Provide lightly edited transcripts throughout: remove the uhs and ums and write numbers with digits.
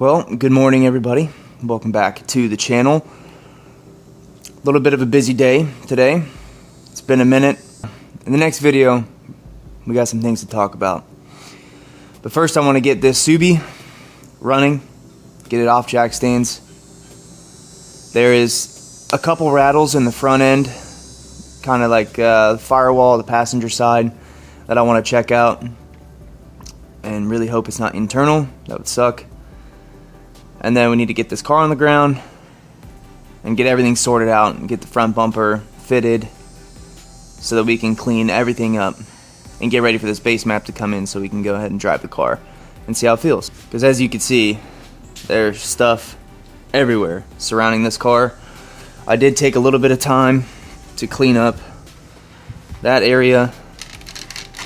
Well, good morning everybody. Welcome back to the channel. A little bit of a busy day today. It's been a minute. In the next video, we got some things to talk about. But first I want to get this Subi running, get it off jack stands. There is a couple rattles in the front end, kind of like the firewall, the passenger side, that I want to check out. And really hope it's not internal. That would suck. And then we need to get this car on the ground and get everything sorted out and get the front bumper fitted so that we can clean everything up and get ready for this base map to come in so we can go ahead and drive the car and see how it feels. Because as you can see, there's stuff everywhere surrounding this car. I did take a little bit of time to clean up that area,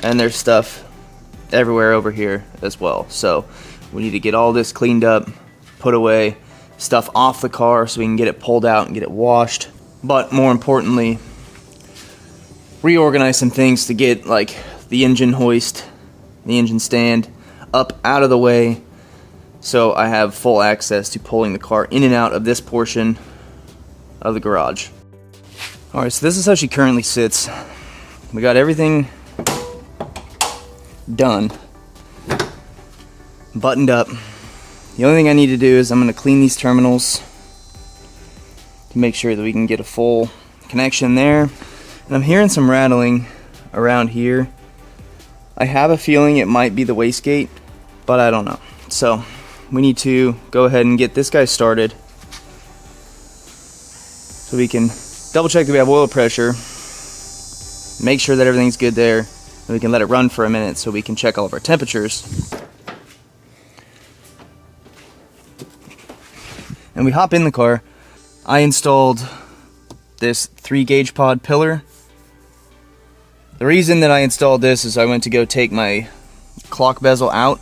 and there's stuff everywhere over here as well. So we need to get all this cleaned up, put away, stuff off the car so we can get it pulled out and get it washed. But more importantly, reorganize some things to get like the engine hoist, the engine stand up out of the way so I have full access to pulling the car in and out of this portion of the garage. Alright, so this is how she currently sits. We got everything done, buttoned up. The only thing I need to do is I'm going to clean these terminals to make sure that we can get a full connection there. And I'm hearing some rattling around here. I have a feeling it might be the wastegate, but I don't know. So we need to go ahead and get this guy started so we can double check that we have oil pressure, make sure that everything's good there, and we can let it run for a minute so we can check all of our temperatures. And we hop in the car. I installed this 3-gauge pod pillar. The reason that I installed this is I went to go take my clock bezel out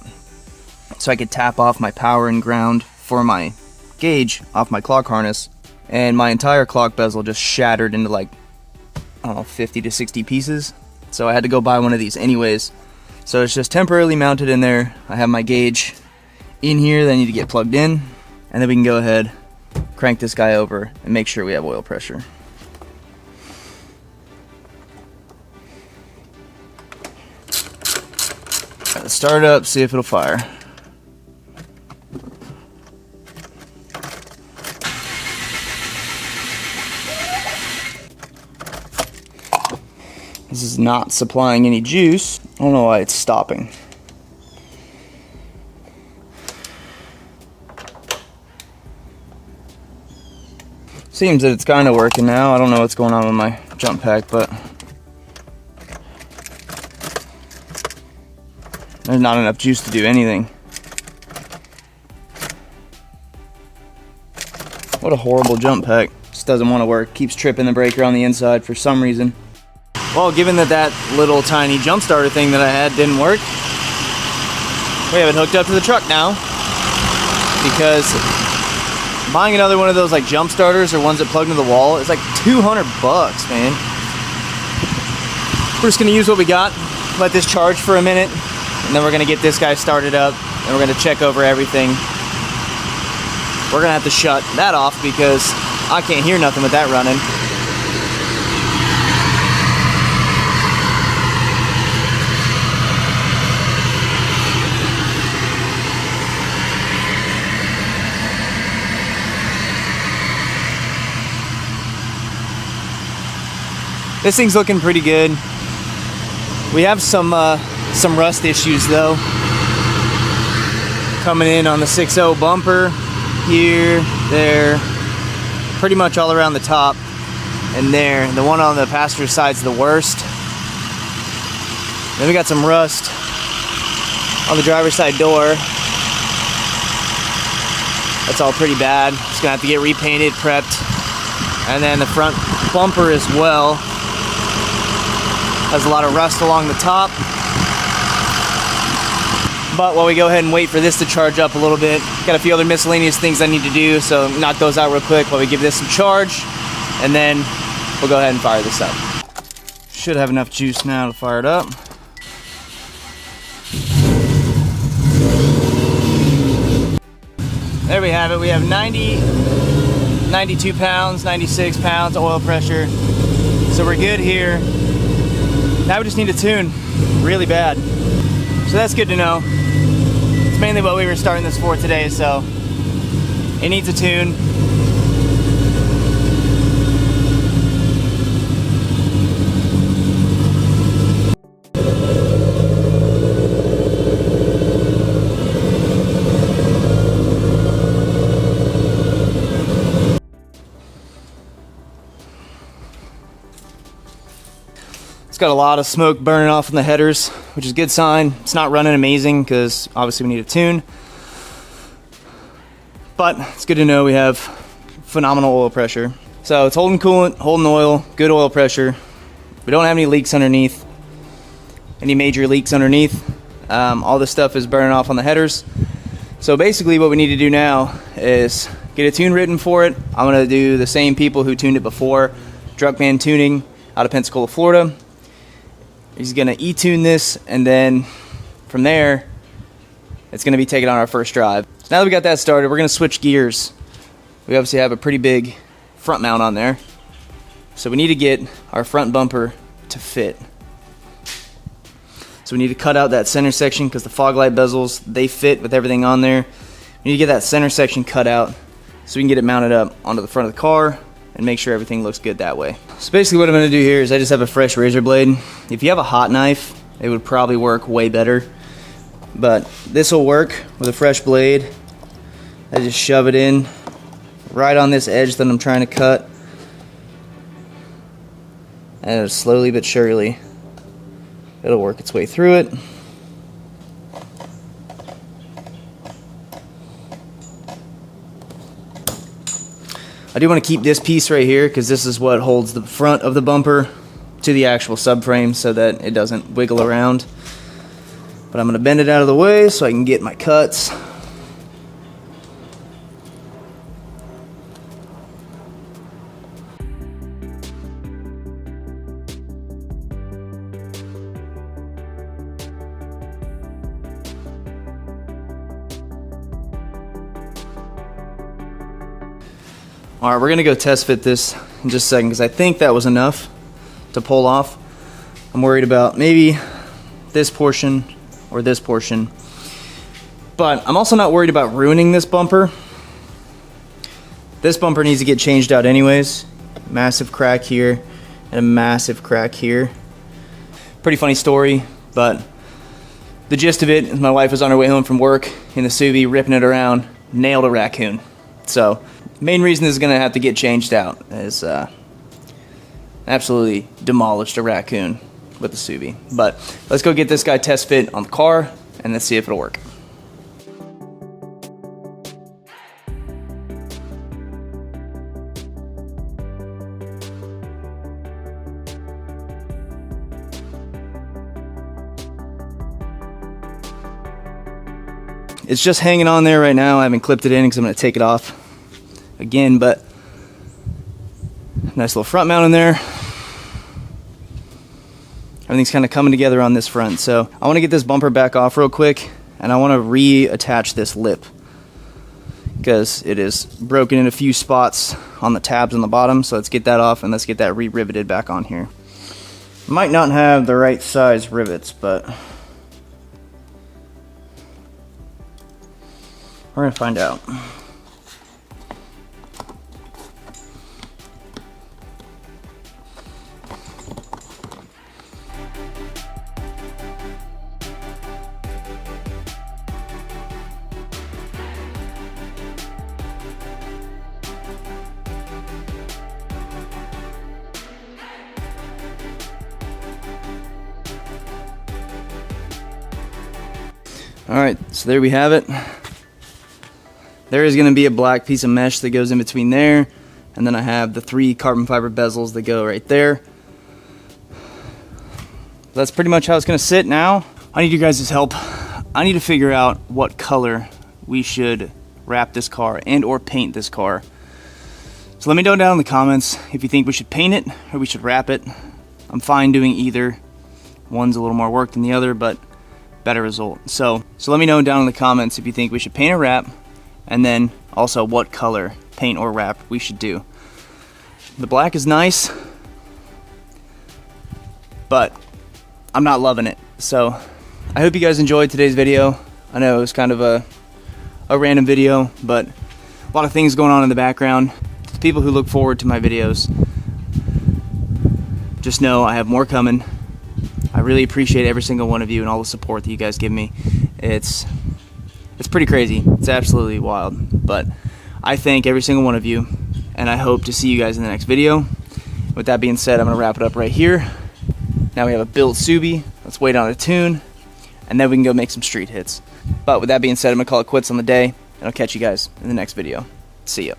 so I could tap off my power and ground for my gauge off my clock harness, and my entire clock bezel just shattered into like, I don't know, 50 to 60 pieces. So I had to go buy one of these anyways. So it's just temporarily mounted in there. I have my gauge in here that I need to get plugged in, and then we can go ahead, crank this guy over, and make sure we have oil pressure. Let's start it up, see if it'll fire. This is not supplying any juice. I don't know why it's stopping. Seems that it's kind of working now. I don't know what's going on with my jump pack, but there's not enough juice to do anything. What a horrible jump pack. Just doesn't want to work. Keeps tripping the breaker on the inside for some reason. Well, given that that little tiny jump starter thing that I had didn't work, we have it hooked up to the truck now, because buying another one of those like jump starters or ones that plug into the wall is like $200, man. We're just gonna use what we got, let this charge for a minute, and then we're gonna get this guy started up, and we're gonna check over everything. We're gonna have to shut that off because I can't hear nothing with that running. This thing's looking pretty good. We have some rust issues though. Coming in on the 6.0 bumper, here, there, pretty much all around the top, and there. The one on the passenger side's the worst. Then we got some rust on the driver's side door. That's all pretty bad. It's gonna have to get repainted, prepped. And then the front bumper as well has a lot of rust along the top. But while we go ahead and wait for this to charge up a little bit, got a few other miscellaneous things I need to do, so knock those out real quick while we give this some charge, and then we'll go ahead and fire this up. Should have enough juice now to fire it up. There we have it. We have 92 pounds, 96 pounds oil pressure. So we're good here. Now we just need to tune really bad. So that's good to know. It's mainly what we were starting this for today, so it needs a tune. Got a lot of smoke burning off from the headers, which is a good sign. It's not running amazing because obviously we need a tune, but it's good to know we have phenomenal oil pressure. So it's holding coolant, holding oil, good oil pressure. We don't have any leaks underneath, any major leaks underneath. All this stuff is burning off on the headers. So basically what we need to do now is get a tune written for it. I'm gonna do the same people who tuned it before, Druckmann Tuning out of Pensacola, Florida. He's gonna e-tune this, and then from there, it's gonna be taken on our first drive. So now that we got that started, we're gonna switch gears. We obviously have a pretty big front mount on there, so we need to get our front bumper to fit. So we need to cut out that center section because the fog light bezels, they fit with everything on there. We need to get that center section cut out so we can get it mounted up onto the front of the car and make sure everything looks good that way. So basically what I'm gonna do here is I just have a fresh razor blade. If you have a hot knife, it would probably work way better, but this will work with a fresh blade. I just shove it in right on this edge that I'm trying to cut, and slowly but surely it'll work its way through it. I do want to keep this piece right here because this is what holds the front of the bumper to the actual subframe so that it doesn't wiggle around. But I'm going to bend it out of the way so I can get my cuts. Alright, we're going to go test fit this in just a second because I think that was enough to pull off. I'm worried about maybe this portion or this portion. But I'm also not worried about ruining this bumper. This bumper needs to get changed out anyways. Massive crack here and a massive crack here. Pretty funny story, but the gist of it is my wife was on her way home from work in the Subi ripping it around, nailed a raccoon. So main reason this is going to have to get changed out is absolutely demolished a raccoon with the Subi. But let's go get this guy test fit on the car and let's see if it'll work. It's just hanging on there right now. I haven't clipped it in because I'm going to take it off again, but nice little front mount in there. Everything's kind of coming together on this front. So I want to get this bumper back off real quick, and I want to reattach this lip because it is broken in a few spots on the tabs on the bottom. So let's get that off and let's get that re-riveted back on here. Might not have the right size rivets, but we're gonna find out. Alright, so there we have it. There is going to be a black piece of mesh that goes in between there, and then I have the 3 carbon fiber bezels that go right there. That's pretty much how it's going to sit now. I need you guys' help. I need to figure out what color we should wrap this car and or paint this car. So let me know down in the comments if you think we should paint it or we should wrap it. I'm fine doing either. One's a little more work than the other, but better result. So let me know down in the comments if you think we should paint or wrap, and then also what color paint or wrap we should do. The black is nice, but I'm not loving it. So I hope you guys enjoyed today's video. I know it was kind of a random video, but a lot of things going on in the background. To people who look forward to my videos, just know I have more coming. I really appreciate every single one of you and all the support that you guys give me. It's pretty crazy. It's absolutely wild. But I thank every single one of you, and I hope to see you guys in the next video. With that being said, I'm going to wrap it up right here. Now we have a built Subi. Let's wait on a tune, and then we can go make some street hits. But with that being said, I'm going to call it quits on the day, and I'll catch you guys in the next video. See ya.